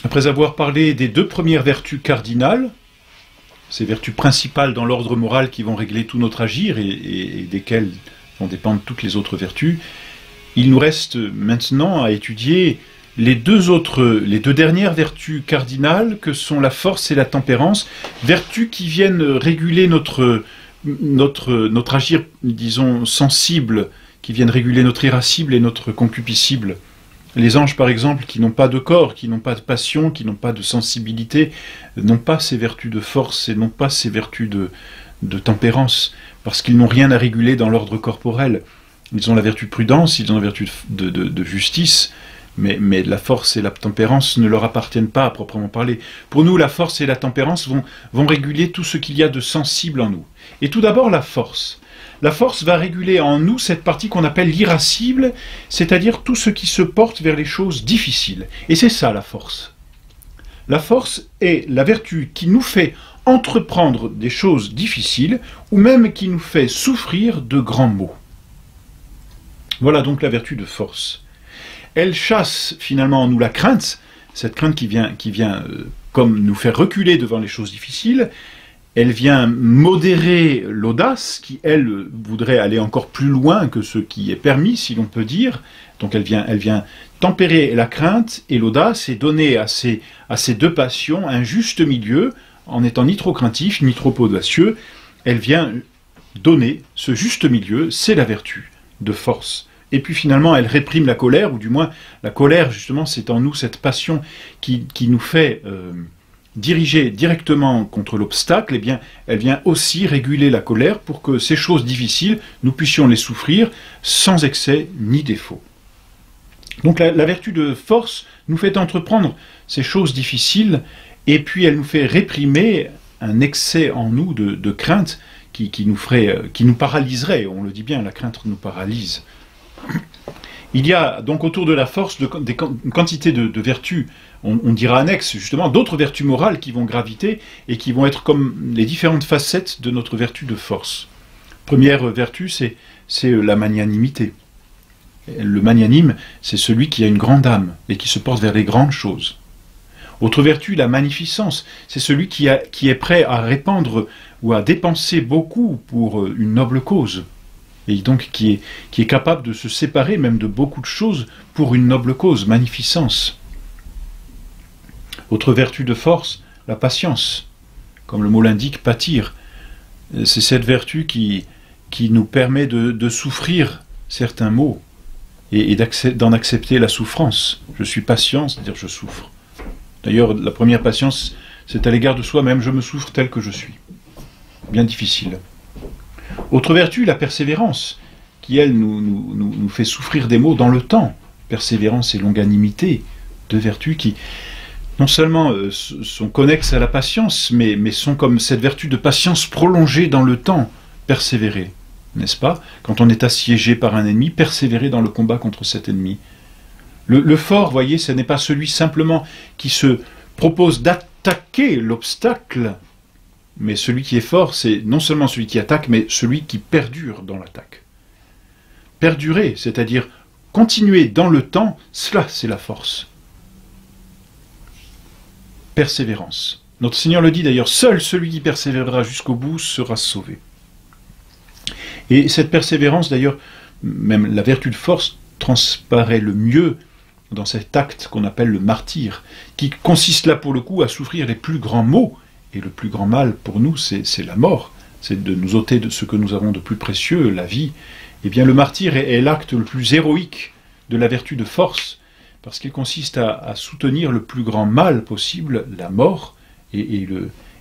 Après avoir parlé des deux premières vertus cardinales, ces vertus principales dans l'ordre moral qui vont régler tout notre agir et desquelles vont dépendre toutes les autres vertus, il nous reste maintenant à étudier les deux dernières vertus cardinales que sont la force et la tempérance, vertus qui viennent réguler notre agir, disons, sensible, qui viennent réguler notre irascible et notre concupiscible. Les anges, par exemple, qui n'ont pas de corps, qui n'ont pas de passion, qui n'ont pas de sensibilité, n'ont pas ces vertus de force et n'ont pas ces vertus de tempérance, parce qu'ils n'ont rien à réguler dans l'ordre corporel. Ils ont la vertu de prudence, ils ont la vertu de justice, mais la force et la tempérance ne leur appartiennent pas à proprement parler. Pour nous, la force et la tempérance vont réguler tout ce qu'il y a de sensible en nous. Et tout d'abord, la force. La force va réguler en nous cette partie qu'on appelle l'irascible, c'est-à-dire tout ce qui se porte vers les choses difficiles. Et c'est ça, la force. La force est la vertu qui nous fait entreprendre des choses difficiles, ou même qui nous fait souffrir de grands maux. Voilà donc la vertu de force. Elle chasse finalement en nous la crainte, cette crainte qui vient comme nous faire reculer devant les choses difficiles. Elle vient modérer l'audace, qui, elle, voudrait aller encore plus loin que ce qui est permis, si l'on peut dire. Donc elle vient tempérer la crainte et l'audace et donner à ces deux passions un juste milieu, en étant ni trop craintif, ni trop audacieux. Elle vient donner ce juste milieu, c'est la vertu de force. Et puis finalement, elle réprime la colère, ou du moins, la colère, justement, c'est en nous cette passion qui nous fait diriger directement contre l'obstacle. Eh bien, elle vient aussi réguler la colère pour que ces choses difficiles, nous puissions les souffrir sans excès ni défaut. Donc la vertu de force nous fait entreprendre ces choses difficiles, et puis elle nous fait réprimer un excès en nous de crainte qui nous paralyserait. On le dit bien, la crainte nous paralyse. Il y a donc autour de la force une quantité de vertus, on dira annexes justement, d'autres vertus morales qui vont graviter et qui vont être comme les différentes facettes de notre vertu de force. Première vertu, c'est la magnanimité. Le magnanime, c'est celui qui a une grande âme et qui se porte vers les grandes choses. Autre vertu, la magnificence, c'est celui qui est prêt à répandre ou à dépenser beaucoup pour une noble cause. Et donc qui est capable de se séparer même de beaucoup de choses pour une noble cause, magnificence. Autre vertu de force, la patience. Comme le mot l'indique, pâtir. C'est cette vertu qui nous permet de souffrir certains maux et d'en accepter la souffrance. Je suis patient, c'est-à-dire je souffre. D'ailleurs, la première patience, c'est à l'égard de soi-même, je me souffre tel que je suis. Bien difficile. Autre vertu, la persévérance, qui elle nous fait souffrir des maux dans le temps. Persévérance et longanimité, deux vertus qui non seulement sont connexes à la patience, mais sont comme cette vertu de patience prolongée dans le temps, persévérer, n'est-ce pas? Quand on est assiégé par un ennemi, persévérer dans le combat contre cet ennemi. Le fort, voyez, ce n'est pas celui simplement qui se propose d'attaquer l'obstacle, mais celui qui est fort, c'est non seulement celui qui attaque, mais celui qui perdure dans l'attaque. Perdurer, c'est-à-dire continuer dans le temps, cela c'est la force. Persévérance. Notre Seigneur le dit d'ailleurs, seul celui qui persévérera jusqu'au bout sera sauvé. Et cette persévérance, d'ailleurs, même la vertu de force, transparaît le mieux dans cet acte qu'on appelle le martyre, qui consiste là pour le coup à souffrir les plus grands maux. Et le plus grand mal pour nous, c'est la mort, c'est de nous ôter de ce que nous avons de plus précieux, la vie. Eh bien, le martyre est l'acte le plus héroïque de la vertu de force, parce qu'il consiste à soutenir le plus grand mal possible, la mort, et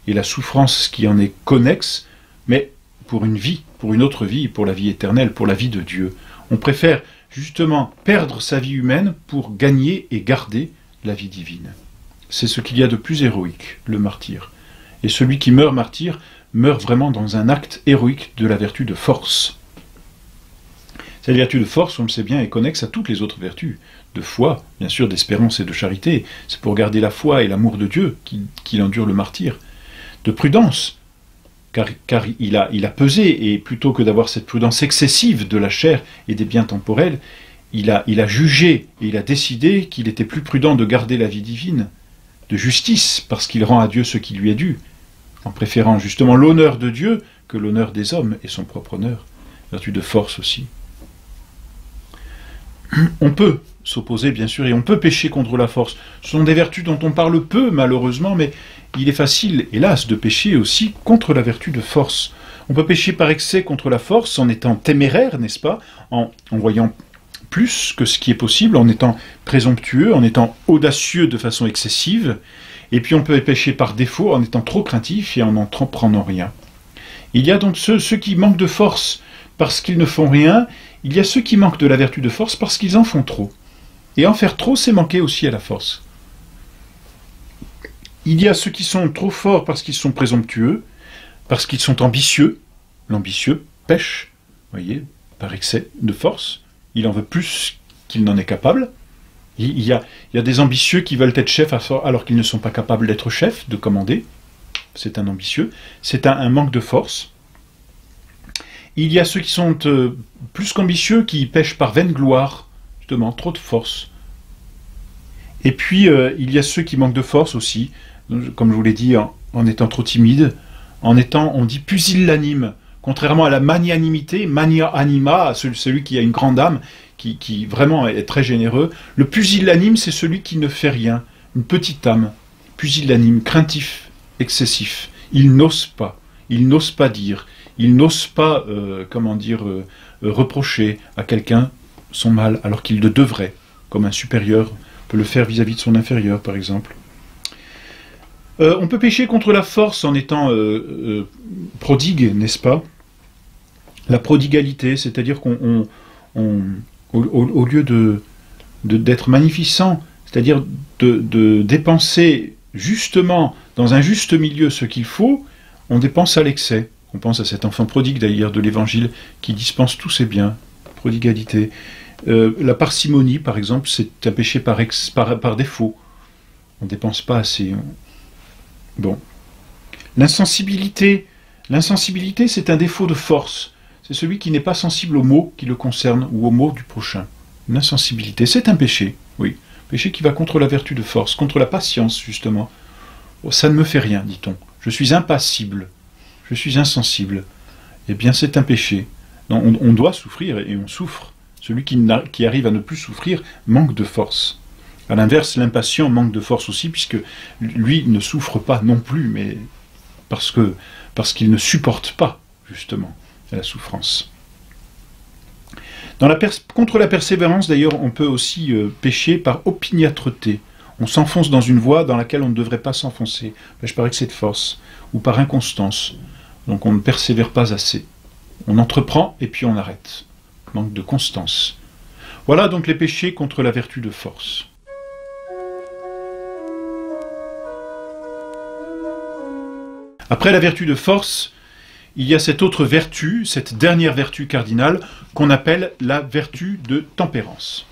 la souffrance qui en est connexe, mais pour une vie, pour une autre vie, pour la vie éternelle, pour la vie de Dieu. On préfère justement perdre sa vie humaine pour gagner et garder la vie divine. C'est ce qu'il y a de plus héroïque, le martyr. Et celui qui meurt martyr meurt vraiment dans un acte héroïque de la vertu de force. Cette vertu de force, on le sait bien, est connexe à toutes les autres vertus. De foi, bien sûr, d'espérance et de charité. C'est pour garder la foi et l'amour de Dieu qu'il endure le martyr. De prudence, car il a pesé, et plutôt que d'avoir cette prudence excessive de la chair et des biens temporels, il a jugé et il a décidé qu'il était plus prudent de garder la vie divine de justice, parce qu'il rend à Dieu ce qui lui est dû, en préférant justement l'honneur de Dieu que l'honneur des hommes et son propre honneur. Vertu de force aussi. On peut s'opposer, bien sûr, et on peut pécher contre la force. Ce sont des vertus dont on parle peu, malheureusement, mais il est facile, hélas, de pécher aussi contre la vertu de force. On peut pécher par excès contre la force en étant téméraire, n'est-ce pas, en voyant plus que ce qui est possible, en étant présomptueux, en étant audacieux de façon excessive, et puis on peut pécher par défaut en étant trop craintif et en n'entreprenant rien. Il y a donc ceux qui manquent de force parce qu'ils ne font rien, il y a ceux qui manquent de la vertu de force parce qu'ils en font trop. Et en faire trop, c'est manquer aussi à la force. Il y a ceux qui sont trop forts parce qu'ils sont présomptueux, parce qu'ils sont ambitieux. L'ambitieux pêche, voyez, par excès de force. Il en veut plus qu'il n'en est capable. Il y a des ambitieux qui veulent être chefs alors qu'ils ne sont pas capables d'être chefs, de commander. C'est un ambitieux. C'est un manque de force. Il y a ceux qui sont plus qu'ambitieux, qui pêchent par vaine gloire, justement, trop de force. Et puis, il y a ceux qui manquent de force aussi, comme je vous l'ai dit, en étant trop timides, en étant, on dit, pusillanime. Contrairement à la magnanimité, mania anima, celui qui a une grande âme, qui vraiment est très généreux, le pusillanime, c'est celui qui ne fait rien, une petite âme, pusillanime, craintif, excessif. Il n'ose pas dire, il n'ose pas, reprocher à quelqu'un son mal, alors qu'il le devrait, comme un supérieur peut le faire vis-à-vis de son inférieur, par exemple. On peut pécher contre la force en étant prodigue, n'est-ce pas? La prodigalité, c'est-à-dire qu'au lieu d'être magnificent, c'est-à-dire de dépenser justement, dans un juste milieu, ce qu'il faut, on dépense à l'excès. On pense à cet enfant prodigue d'ailleurs de l'Évangile qui dispense tous ses biens. Prodigalité. La parcimonie, par exemple, c'est un péché par défaut. On ne dépense pas assez. Bon. L'insensibilité, c'est un défaut de force. C'est celui qui n'est pas sensible aux mots qui le concernent ou aux mots du prochain. L'insensibilité, c'est un péché, oui. Péché qui va contre la vertu de force, contre la patience, justement. Oh, ça ne me fait rien, dit-on. Je suis impassible. Je suis insensible. Eh bien, c'est un péché. Non, on doit souffrir et on souffre. Celui qui arrive à ne plus souffrir manque de force. À l'inverse, l'impatient manque de force aussi, puisque lui ne souffre pas non plus, mais parce qu'il ne supporte pas, justement, la souffrance. Contre la persévérance, d'ailleurs, on peut aussi pécher par opiniâtreté. On s'enfonce dans une voie dans laquelle on ne devrait pas s'enfoncer. Je parie que c'est de force. Ou par inconstance. Donc on ne persévère pas assez. On entreprend et puis on arrête. Manque de constance. Voilà donc les péchés contre la vertu de force. Après la vertu de force, il y a cette autre vertu, cette dernière vertu cardinale, qu'on appelle la vertu de tempérance.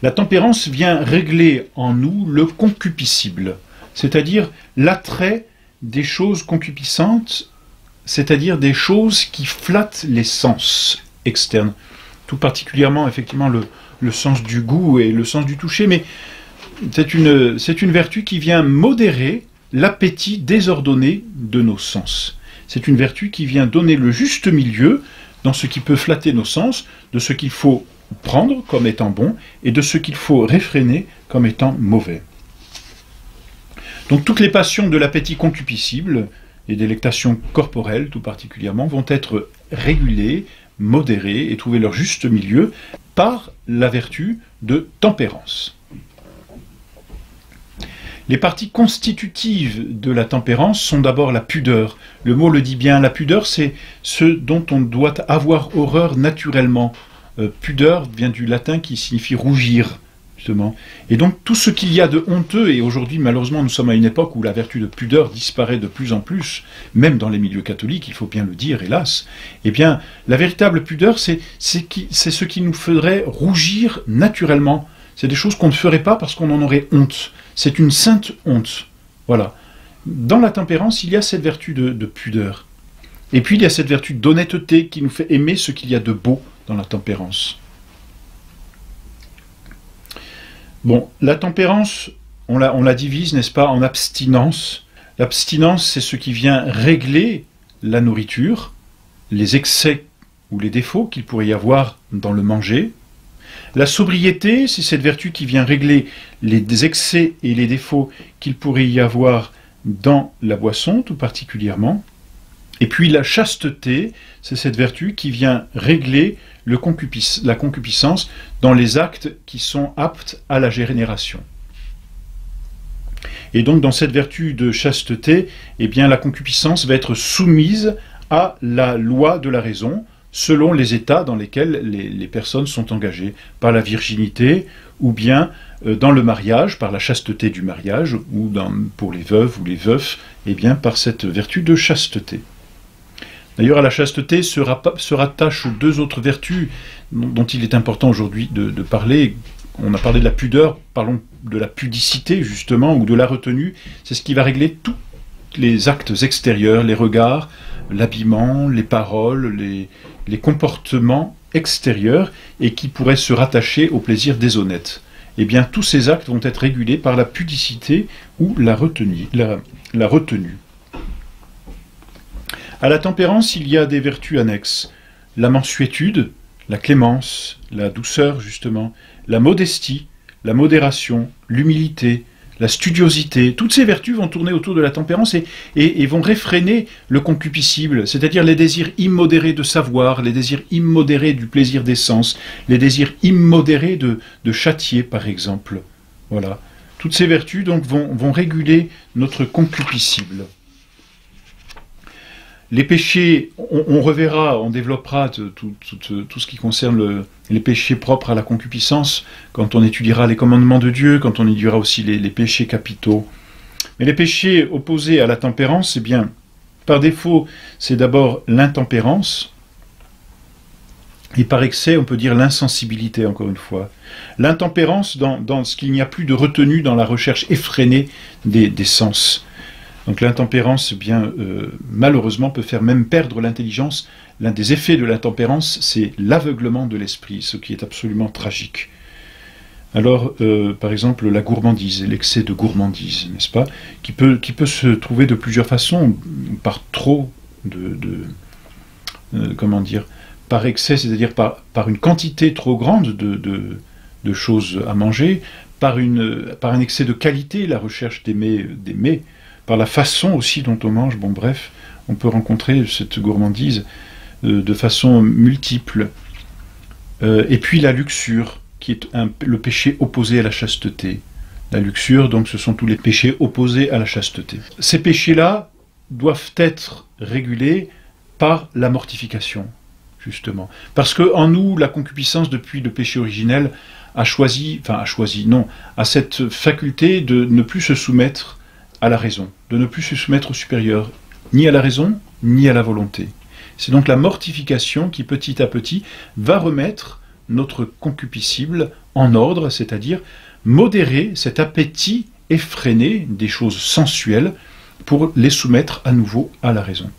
La tempérance vient régler en nous le concupiscible, c'est-à-dire l'attrait des choses concupiscentes, c'est-à-dire des choses qui flattent les sens externes, tout particulièrement effectivement le sens du goût et le sens du toucher, mais c'est une vertu qui vient modérer l'appétit désordonné de nos sens. C'est une vertu qui vient donner le juste milieu dans ce qui peut flatter nos sens, de ce qu'il faut prendre comme étant bon et de ce qu'il faut réfréner comme étant mauvais. Donc toutes les passions de l'appétit concupiscible, les délectations corporelles tout particulièrement, vont être régulées, modérées et trouver leur juste milieu par la vertu de tempérance. Les parties constitutives de la tempérance sont d'abord la pudeur. Le mot le dit bien, la pudeur c'est ce dont on doit avoir horreur naturellement. Pudeur vient du latin qui signifie rougir, justement. Et donc tout ce qu'il y a de honteux, et aujourd'hui malheureusement nous sommes à une époque où la vertu de pudeur disparaît de plus en plus, même dans les milieux catholiques, il faut bien le dire, hélas, eh bien la véritable pudeur c'est ce qui nous ferait rougir naturellement. C'est des choses qu'on ne ferait pas parce qu'on en aurait honte. C'est une sainte honte. Voilà. Dans la tempérance, il y a cette vertu de pudeur. Et puis il y a cette vertu d'honnêteté qui nous fait aimer ce qu'il y a de beau dans la tempérance. Bon, la tempérance, on la divise, n'est-ce pas, en abstinence. L'abstinence, c'est ce qui vient régler la nourriture, les excès ou les défauts qu'il pourrait y avoir dans le manger. La sobriété, c'est cette vertu qui vient régler les excès et les défauts qu'il pourrait y avoir dans la boisson, tout particulièrement. Et puis la chasteté, c'est cette vertu qui vient régler la concupiscence dans les actes qui sont aptes à la génération. Et donc dans cette vertu de chasteté, eh bien, la concupiscence va être soumise à la loi de la raison, selon les états dans lesquels les personnes sont engagées, par la virginité, ou bien dans le mariage, par la chasteté du mariage, ou pour les veuves ou les veufs, eh bien, par cette vertu de chasteté. D'ailleurs, à la chasteté se rattachent deux autres vertus dont il est important aujourd'hui de parler. On a parlé de la pudeur, parlons de la pudicité, justement, ou de la retenue. C'est ce qui va régler tous les actes extérieurs, les regards, l'habillement, les paroles, les comportements extérieurs, et qui pourraient se rattacher au plaisir déshonnête. Eh bien, tous ces actes vont être régulés par la pudicité ou la retenue. À la tempérance, il y a des vertus annexes. La mansuétude, la clémence, la douceur, justement, la modestie, la modération, l'humilité, la studiosité. Toutes ces vertus vont tourner autour de la tempérance et vont réfréner le concupiscible, c'est-à-dire les désirs immodérés de savoir, les désirs immodérés du plaisir des sens, les désirs immodérés de châtier, par exemple. Voilà. Toutes ces vertus donc vont réguler notre concupiscible. Les péchés, on reverra, on développera tout ce qui concerne les péchés propres à la concupiscence quand on étudiera les commandements de Dieu, quand on étudiera aussi les péchés capitaux. Mais les péchés opposés à la tempérance, eh bien, par défaut, c'est d'abord l'intempérance, et par excès, on peut dire l'insensibilité, encore une fois. L'intempérance dans ce qu'il n'y a plus de retenue dans la recherche effrénée des sens. Donc l'intempérance, bien, malheureusement, peut faire même perdre l'intelligence. L'un des effets de l'intempérance, c'est l'aveuglement de l'esprit, ce qui est absolument tragique. Alors, par exemple, la gourmandise, l'excès de gourmandise, n'est-ce pas, qui peut se trouver de plusieurs façons, par trop comment dire, par excès, c'est-à-dire par une quantité trop grande de choses à manger, par un excès de qualité, la recherche des mets, par la façon aussi dont on mange. Bon, bref, on peut rencontrer cette gourmandise de façon multiple. Et puis la luxure, qui est le péché opposé à la chasteté. La luxure, donc, ce sont tous les péchés opposés à la chasteté. Ces péchés-là doivent être régulés par la mortification, justement. Parce qu'en nous, la concupiscence, depuis le péché originel, a cette faculté de ne plus se soumettre à la raison, de ne plus se soumettre au supérieur, ni à la raison, ni à la volonté. C'est donc la mortification qui, petit à petit, va remettre notre concupiscible en ordre, c'est-à-dire modérer cet appétit effréné des choses sensuelles pour les soumettre à nouveau à la raison.